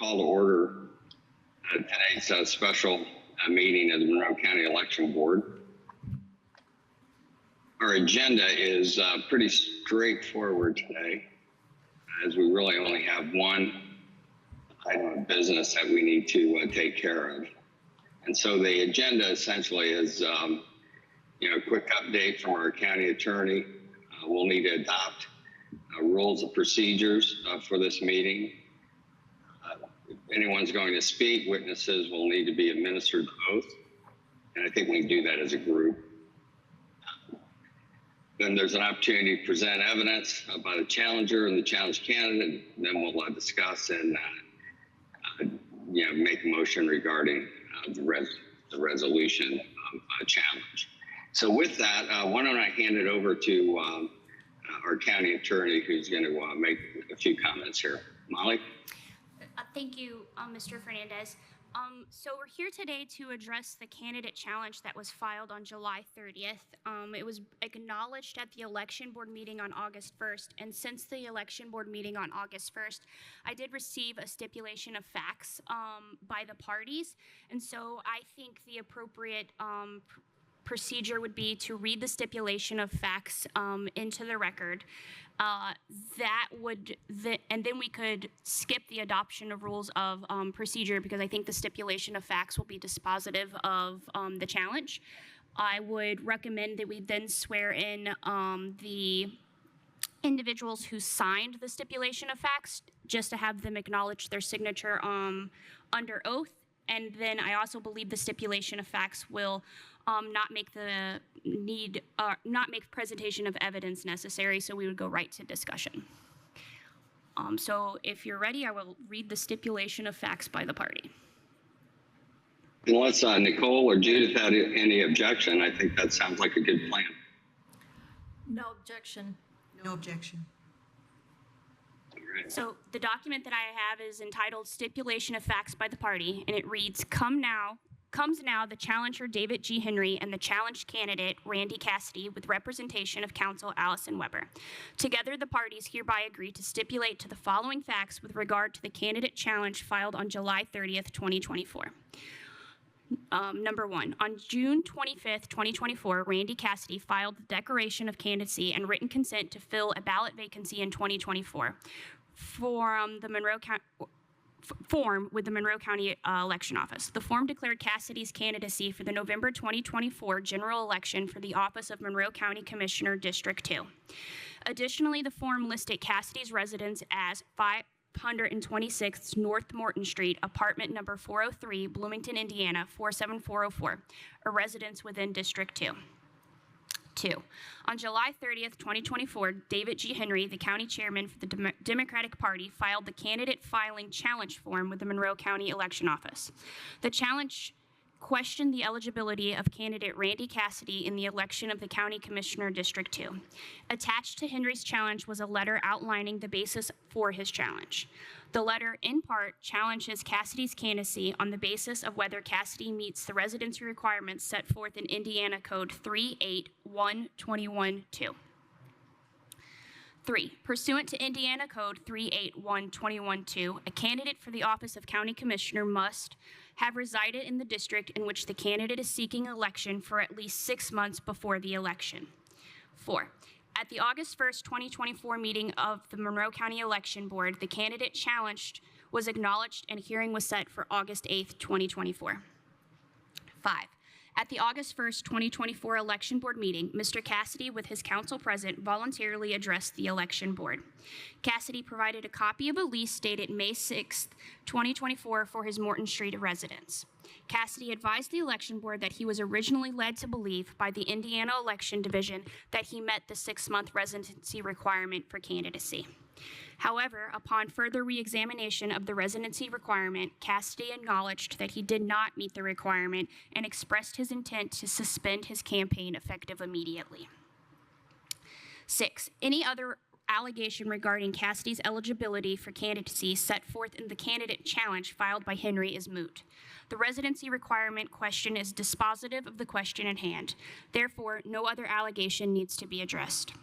call to order today's special meeting of the Monroe County Election Board. Our agenda is pretty straightforward today, as we really only have one item of business that we need to take care of. And so the agenda essentially is a quick update from our county attorney. We'll need to adopt rules of procedures for this meeting. If anyone's going to speak, witnesses will need to be administered oath. And I think we can do that as a group. Then there's an opportunity to present evidence by the challenger and the challenge candidate. And then we'll discuss and make a motion regarding the resolution challenge. So with that, why don't I hand it over to our county attorney, who's going to make a few comments here. Molly? Thank you, Mr. Fernandez. So we're here today to address the candidate challenge that was filed on July 30th. It was acknowledged at the election board meeting on August 1st, and since the election board meeting on August 1st, I did receive a stipulation of facts by the parties, and so I think the appropriate procedure would be to read the stipulation of facts into the record. And then we could skip the adoption of rules of procedure, because I think the stipulation of facts will be dispositive of the challenge. I would recommend that we then swear in the individuals who signed the stipulation of facts, just to have them acknowledge their signature under oath. And then I also believe the stipulation of facts will not make presentation of evidence necessary, so we would go right to discussion. So if you're ready, I will read the stipulation of facts by the party. Unless Nicole or Judith had any objection, I think that sounds like a good plan. No objection. No objection. So the document that I have is entitled Stipulation of Facts by the Party, and it reads, comes now the challenger David G. Henry and the challenged candidate Randy Cassidy with representation of counsel Allison Weber. Together, the parties hereby agree to stipulate to the following facts with regard to the candidate challenge filed on July 30th, 2024. Number one, on June 25th, 2024, Randy Cassidy filed the declaration of candidacy and written consent to fill a ballot vacancy in 2024 from the Monroe County form with the Monroe County Election Office. The form declared Cassidy's candidacy for the November 2024 general election for the office of Monroe County Commissioner, District 2. Additionally, the form listed Cassidy's residence as 526 North Morton Street, apartment number 403, Bloomington, Indiana, 47404, a residence within District 2. 2. On July 30th, 2024, David G. Henry, the county chairman for the Democratic Party, filed the candidate filing challenge form with the Monroe County Election Office. The challenge questioned the eligibility of candidate Randy Cassidy in the election of the County Commissioner, District 2. Attached to Henry's challenge was a letter outlining the basis for his challenge. The letter, in part, challenges Cassidy's candidacy on the basis of whether Cassidy meets the residency requirements set forth in Indiana Code 381212. 3. Pursuant to Indiana Code 381212, a candidate for the office of County Commissioner must have resided in the district in which the candidate is seeking election for at least 6 months before the election. 4. At the August 1st, 2024 meeting of the Monroe County Election Board, the candidate challenged was acknowledged and a hearing was set for August 8th, 2024. 5. At the August 1st, 2024 Election Board meeting, Mr. Cassidy, with his counsel present, voluntarily addressed the Election Board. Cassidy provided a copy of a lease dated May 6th, 2024 for his Morton Street residence. Cassidy advised the Election Board that he was originally led to believe by the Indiana Election Division that he met the 6-month residency requirement for candidacy. However, upon further re-examination of the residency requirement, Cassidy acknowledged that he did not meet the requirement and expressed his intent to suspend his campaign effective immediately. 6. Any other allegation regarding Cassidy's eligibility for candidacy set forth in the candidate challenge filed by Henry is moot. The residency requirement question is dispositive of the question at hand. Therefore, no other allegation needs to be addressed.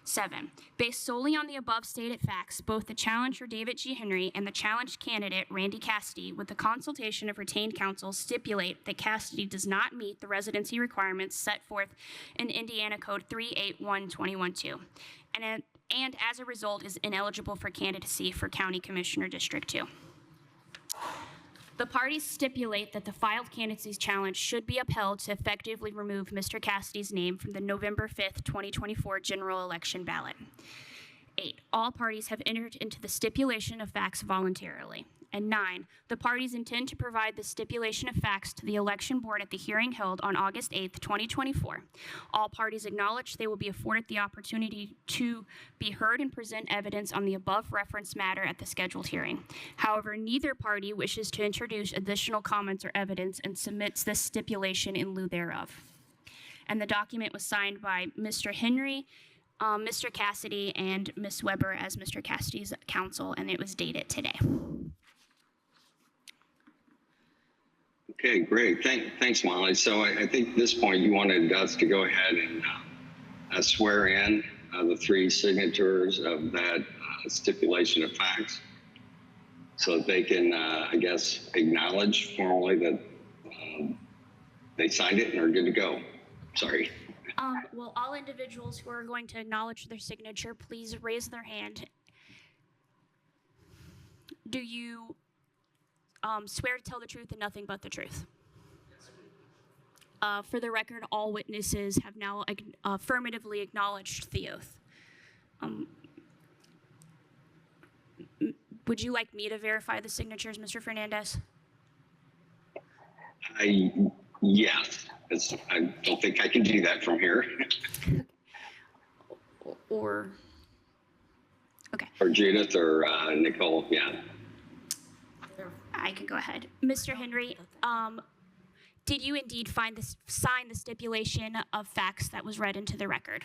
7, based solely on the above stated facts, both the challenger David G. Henry and the challenged candidate Randy Cassidy, with the consultation of retained counsel, stipulate that Cassidy does not meet the residency requirements set forth in Indiana Code 381.21.2, and as a result is ineligible for candidacy for County Commissioner District 2. The parties stipulate that the filed candidacy challenge should be upheld to effectively remove Mr. Cassidy's name from the November 5th, 2024 general election ballot. 8, all parties have entered into the stipulation of facts voluntarily. And 9, the parties intend to provide the stipulation of facts to the election board at the hearing held on August 8th, 2024. All parties acknowledge they will be afforded the opportunity to be heard and present evidence on the above referenced matter at the scheduled hearing. However, neither party wishes to introduce additional comments or evidence and submits this stipulation in lieu thereof. And the document was signed by Mr. Henry, Mr. Cassidy, and Ms. Weber as Mr. Cassidy's counsel, and it was dated today. Okay, great. Thanks, Molly. So I think at this point you wanted us to go ahead and swear in the 3 signatures of that stipulation of facts so that they can, I guess, acknowledge formally that they signed it and are good to go. Sorry. Well, all individuals who are going to acknowledge their signature, please raise their hand. Do you swear to tell the truth and nothing but the truth? For the record, all witnesses have now affirmatively acknowledged the oath. Would you like me to verify the signatures, Mr. Fernandez? Yes, I don't think I can do that from here. Or, okay. Or Judith or Nicole, yeah. I can go ahead. Mr. Henry, did you indeed sign the stipulation of facts that was read into the record?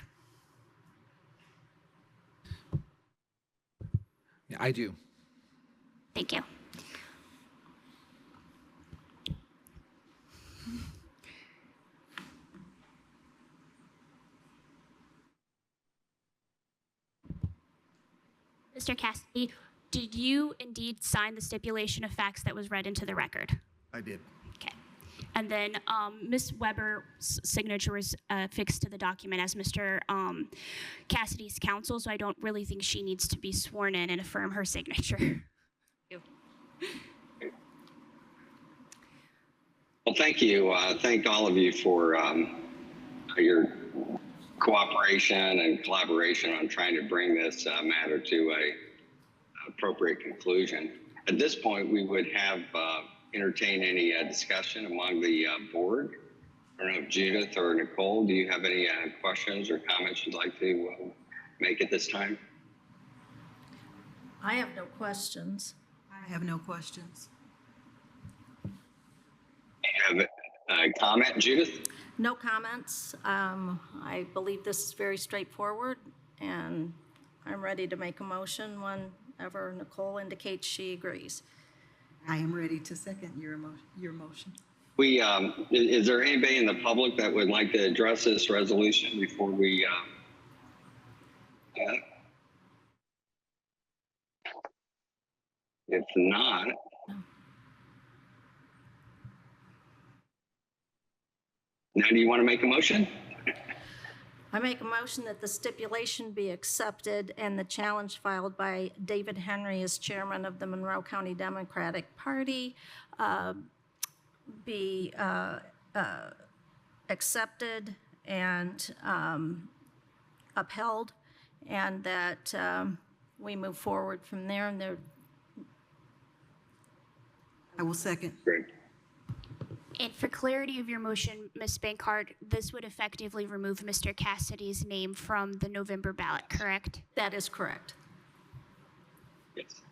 Yeah, I do. Thank you. Mr. Cassidy, did you indeed sign the stipulation of facts that was read into the record? I did. Okay. And then Ms. Weber's signature was affixed to the document as Mr. Cassidy's counsel, so I don't really think she needs to be sworn in and affirm her signature. Well, thank you. Thank all of you for your cooperation and collaboration on trying to bring this matter to a appropriate conclusion. At this point, we would have entertain any discussion among the board. I don't know if Judith or Nicole, do you have any questions or comments you'd like to make at this time? I have no questions. I have no questions. You have a comment, Judith? No comments. I believe this is very straightforward, and I'm ready to make a motion whenever Nicole indicates she agrees. I am ready to second your motion. We is there anybody in the public that would like to address this resolution before we if not, now do you want to make a motion? I make a motion that the stipulation be accepted and the challenge filed by David Henry as chairman of the Monroe County Democratic Party be accepted and upheld, and that we move forward from there. And there. I will second. Great. And for clarity of your motion, Ms. Bankart, this would effectively remove Mr. Cassidy's name from the November ballot, correct? That is correct. Yes.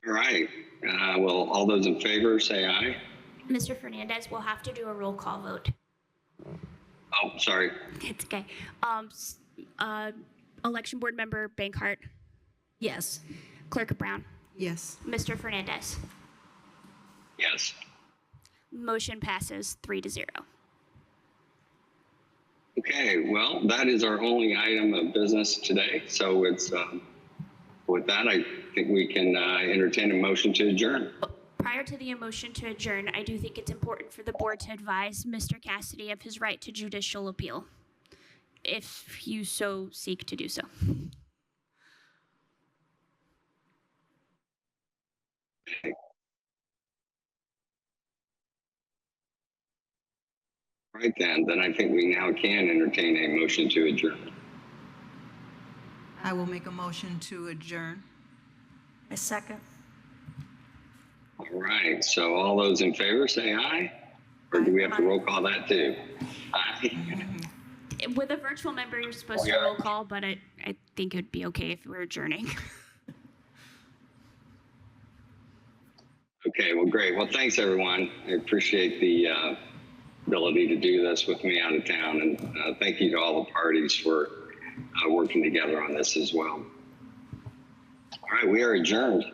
All right. Well, all those in favor say aye. Mr. Fernandez, we'll have to do a roll call vote. Oh, sorry. It's okay. Election board member Bankart, Yes. Clerk Brown, Yes. Mr. Fernandez. Yes. Motion passes 3-0. Okay, well, that is our only item of business today. So it's, with that, I think we can entertain a motion to adjourn. Prior to the motion to adjourn, I do think it's important for the board to advise Mr. Cassidy of his right to judicial appeal, if you so seek to do so. Right then I think we now can entertain a motion to adjourn. I will make a motion to adjourn. I second. All right, so all those in favor say aye, or do we have to roll call that too? Aye. With a virtual member, you're supposed to roll call, but I think it'd be okay if we're adjourning. Okay, well, great. Well, thanks everyone. I appreciate the ability to do this with me out of town, and thank you to all the parties for working together on this as well. All right, we are adjourned.